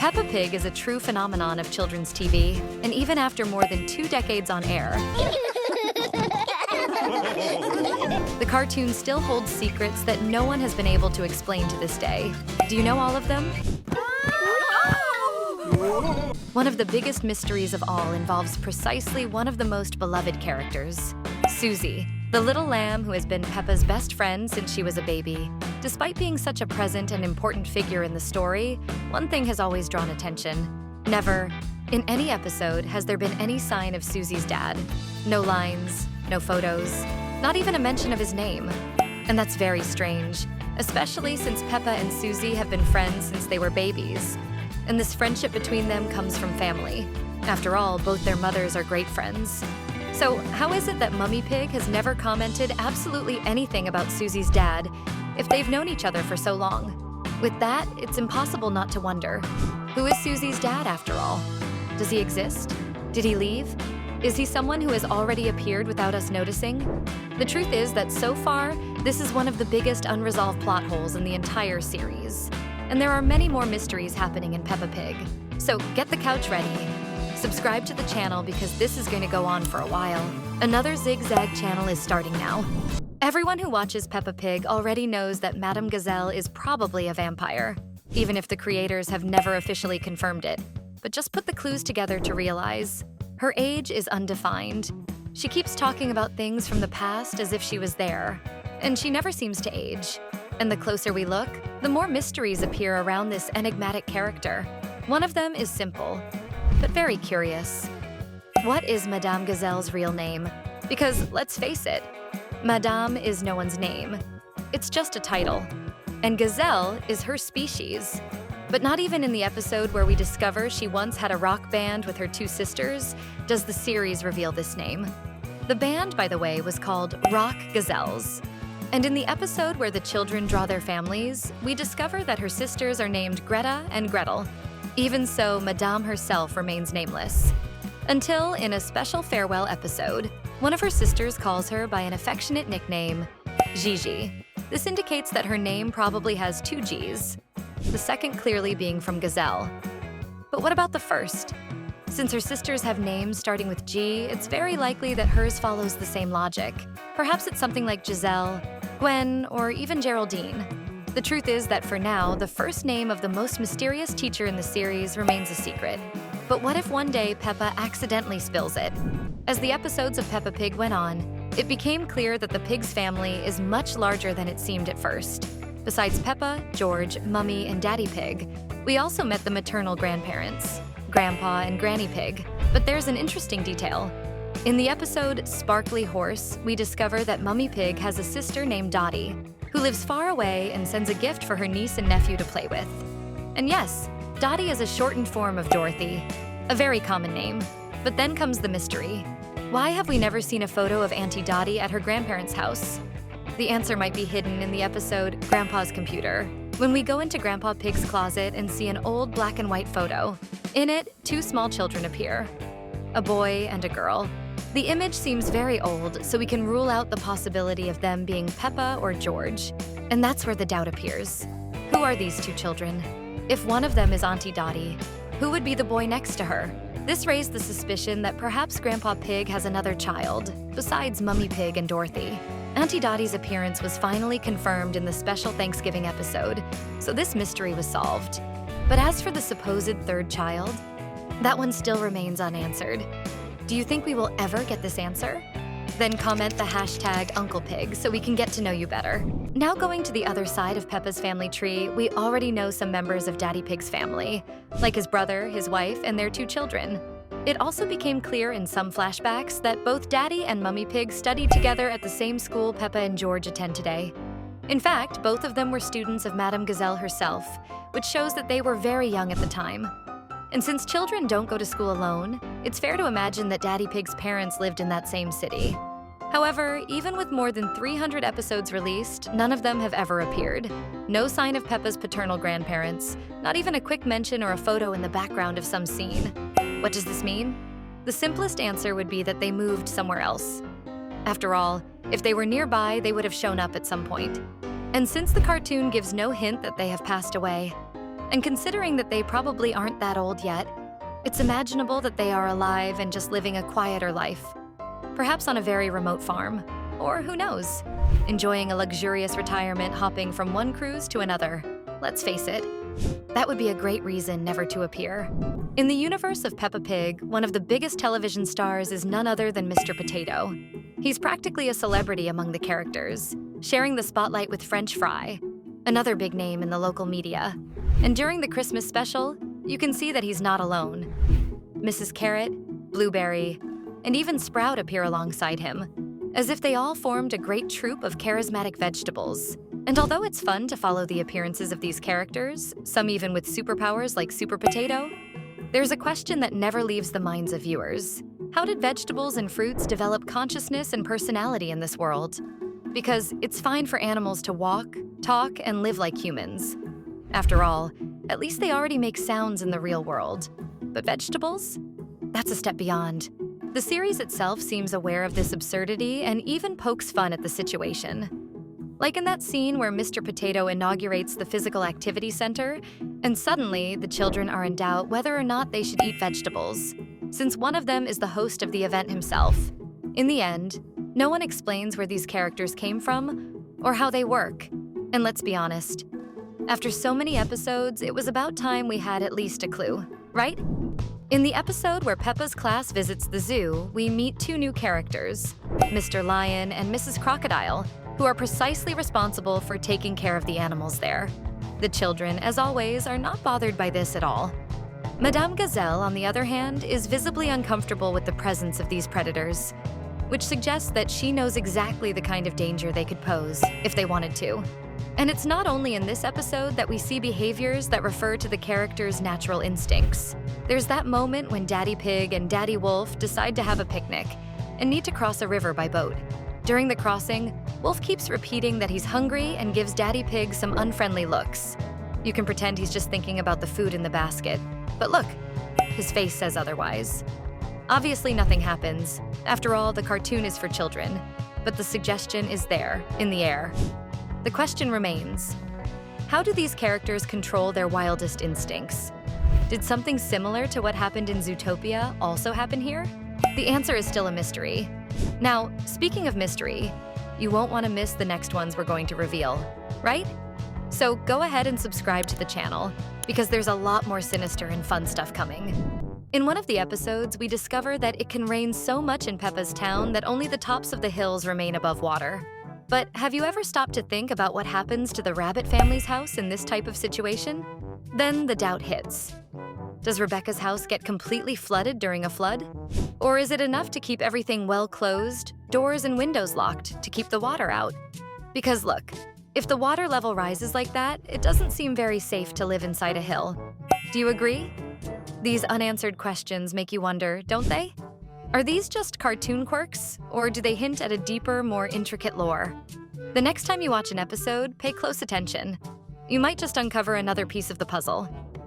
Peppa Pig is a true phenomenon of children's TV, and even after more than 2 decades on air, the cartoon still holds secrets that no one has been able to explain to this day. Do you know all of them? One of the biggest mysteries of all involves precisely one of the most beloved characters, Susie, the little lamb who has been Peppa's best friend since she was a baby. Despite being such a present and important figure in the story, one thing has always drawn attention. Never, in any episode, has there been any sign of Susie's dad. No lines, no photos, not even a mention of his name. And that's very strange, especially since Peppa and Susie have been friends since they were babies. And this friendship between them comes from family. After all, both their mothers are great friends. So how is it that Mummy Pig has never commented absolutely anything about Susie's dad if they've known each other for so long? With that, it's impossible not to wonder, who is Susie's dad after all? Does he exist? Did he leave? Is he someone who has already appeared without us noticing? The truth is that so far, this is one of the biggest unresolved plot holes in the entire series. And there are many more mysteries happening in Peppa Pig. So get the couch ready. Subscribe to the channel because this is going to go on for a while. Another Zigzag channel is starting now. Everyone who watches Peppa Pig already knows that Madame Gazelle is probably a vampire, even if the creators have never officially confirmed it. But just put the clues together to realize her age is undefined. She keeps talking about things from the past as if she was there, and she never seems to age. And the closer we look, the more mysteries appear around this enigmatic character. One of them is simple, but very curious. What is Madame Gazelle's real name? Because let's face it, Madame is no one's name. It's just a title. And Gazelle is her species. But not even in the episode where we discover she once had a rock band with her 2 sisters does the series reveal this name. The band, by the way, was called Rock Gazelles. And in the episode where the children draw their families, we discover that her sisters are named Greta and Gretel. Even so, Madame herself remains nameless. Until, in a special farewell episode, one of her sisters calls her by an affectionate nickname, Gigi. This indicates that her name probably has 2 G's, the second clearly being from Gazelle. But what about the first? Since her sisters have names starting with G, it's very likely that hers follows the same logic. Perhaps it's something like Giselle, Gwen, or even Geraldine. The truth is that for now, the first name of the most mysterious teacher in the series remains a secret. But what if one day Peppa accidentally spills it? As the episodes of Peppa Pig went on, it became clear that the pig's family is much larger than it seemed at first. Besides Peppa, George, Mummy, and Daddy Pig, we also met the maternal grandparents, Grandpa and Granny Pig. But there's an interesting detail. In the episode Sparkly Horse, we discover that Mummy Pig has a sister named Dottie, who lives far away and sends a gift for her niece and nephew to play with. And yes, Dottie is a shortened form of Dorothy, a very common name. But then comes the mystery. Why have we never seen a photo of Auntie Dottie at her grandparents' house? The answer might be hidden in the episode Grandpa's Computer, when we go into Grandpa Pig's closet and see an old black and white photo. In it, 2 small children appear, a boy and a girl. The image seems very old, so we can rule out the possibility of them being Peppa or George. And that's where the doubt appears. Who are these 2 children? If one of them is Auntie Dottie, who would be the boy next to her? This raised the suspicion that perhaps Grandpa Pig has another child, besides Mummy Pig and Dorothy. Auntie Dottie's appearance was finally confirmed in the special Thanksgiving episode, so this mystery was solved. But as for the supposed 3rd child, that one still remains unanswered. Do you think we will ever get this answer? Then comment the hashtag Uncle Pig so we can get to know you better. Now going to the other side of Peppa's family tree, we already know some members of Daddy Pig's family, like his brother, his wife, and their 2 children. It also became clear in some flashbacks that both Daddy and Mummy Pig studied together at the same school Peppa and George attend today. In fact, both of them were students of Madame Gazelle herself, which shows that they were very young at the time. And since children don't go to school alone, it's fair to imagine that Daddy Pig's parents lived in that same city. However, even with more than 300 episodes released, none of them have ever appeared. No sign of Peppa's paternal grandparents, not even a quick mention or a photo in the background of some scene. What does this mean? The simplest answer would be that they moved somewhere else. After all, if they were nearby, they would have shown up at some point. And since the cartoon gives no hint that they have passed away, And considering that they probably aren't that old yet, it's imaginable that they are alive and just living a quieter life. Perhaps on a very remote farm, or who knows, enjoying a luxurious retirement hopping from one cruise to another. Let's face it, that would be a great reason never to appear. In the universe of Peppa Pig, one of the biggest television stars is none other than Mr. Potato. He's practically a celebrity among the characters, sharing the spotlight with French Fry, another big name in the local media. And during the Christmas special, you can see that he's not alone. Mrs. Carrot, Blueberry, and even Sprout appear alongside him, as if they all formed a great troupe of charismatic vegetables. And although it's fun to follow the appearances of these characters, some even with superpowers like Super Potato, there's a question that never leaves the minds of viewers. How did vegetables and fruits develop consciousness and personality in this world? Because it's fine for animals to walk, talk, and live like humans. After all, at least they already make sounds in the real world. But vegetables? That's a step beyond. The series itself seems aware of this absurdity and even pokes fun at the situation. Like in that scene where Mr. Potato inaugurates the Physical Activity Center, and suddenly the children are in doubt whether or not they should eat vegetables, since one of them is the host of the event himself. In the end, no one explains where these characters came from or how they work. And let's be honest, after so many episodes, it was about time we had at least a clue, right? In the episode where Peppa's class visits the zoo, we meet two new characters, Mr. Lion and Mrs. Crocodile, who are precisely responsible for taking care of the animals there. The children, as always, are not bothered by this at all. Madame Gazelle, on the other hand, is visibly uncomfortable with the presence of these predators, which suggests that she knows exactly the kind of danger they could pose if they wanted to. And it's not only in this episode that we see behaviors that refer to the characters' natural instincts. There's that moment when Daddy Pig and Daddy Wolf decide to have a picnic and need to cross a river by boat. During the crossing, Wolf keeps repeating that he's hungry and gives Daddy Pig some unfriendly looks. You can pretend he's just thinking about the food in the basket. But look, his face says otherwise. Obviously, nothing happens. After all, the cartoon is for children. But the suggestion is there, in the air. The question remains, how do these characters control their wildest instincts? Did something similar to what happened in Zootopia also happen here? The answer is still a mystery. Now, speaking of mystery, you won't want to miss the next ones we're going to reveal, right? So go ahead and subscribe to the channel, because there's a lot more sinister and fun stuff coming. In one of the episodes, we discover that it can rain so much in Peppa's town that only the tops of the hills remain above water. But have you ever stopped to think about what happens to the rabbit family's house in this type of situation? Then the doubt hits. Does Rebecca's house get completely flooded during a flood? Or is it enough to keep everything well closed, doors and windows locked, to keep the water out? Because look, if the water level rises like that, it doesn't seem very safe to live inside a hill. Do you agree? These unanswered questions make you wonder, don't they? Are these just cartoon quirks, or do they hint at a deeper, more intricate lore? The next time you watch an episode, pay close attention. You might just uncover another piece of the puzzle.